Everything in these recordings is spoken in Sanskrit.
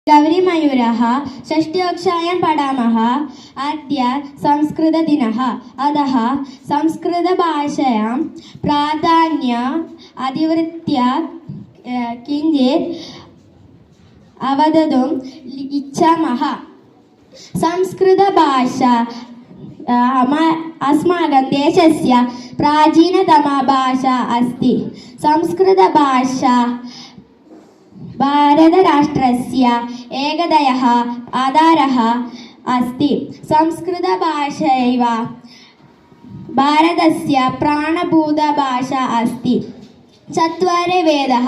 गौरीमयूरः षष्ठ्यकक्षायां पठामः। अद्य संस्कृतदिनः, अतः संस्कृतभाषायां प्राधान्यम् अधिकृत्य किञ्चित् अवदतुम् इच्छामः। संस्कृतभाषा अस्माकं देशस्य प्राचीनतमा भाषा अस्ति। संस्कृतभाषा भारतराष्ट्रस्य एकतायाः आधारः अस्ति। संस्कृतभाषैव भारतस्य प्राणभूतभाषा अस्ति। चत्वारि वेदाः,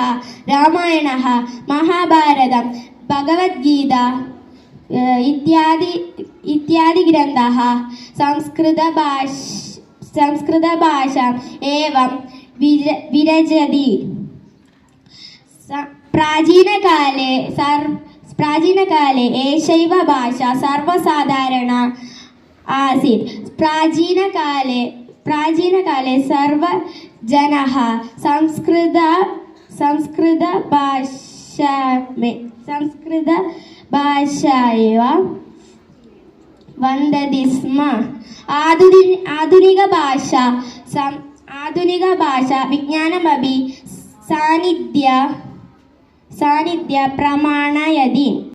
रामायणः, महाभारतं, भगवद्गीता इत्यादि ग्रन्थाः संस्कृतभाषाम् एव विरचति। प्राचीनकाले एषैव भाषा सर्वसाधारणा आसीत्। प्राचीनकाले सर्वजनाः संस्कृतभाषायैव वदन्ति स्म। आधुनिकभाषा विज्ञानमपि सान्निध्य प्रमाणयति।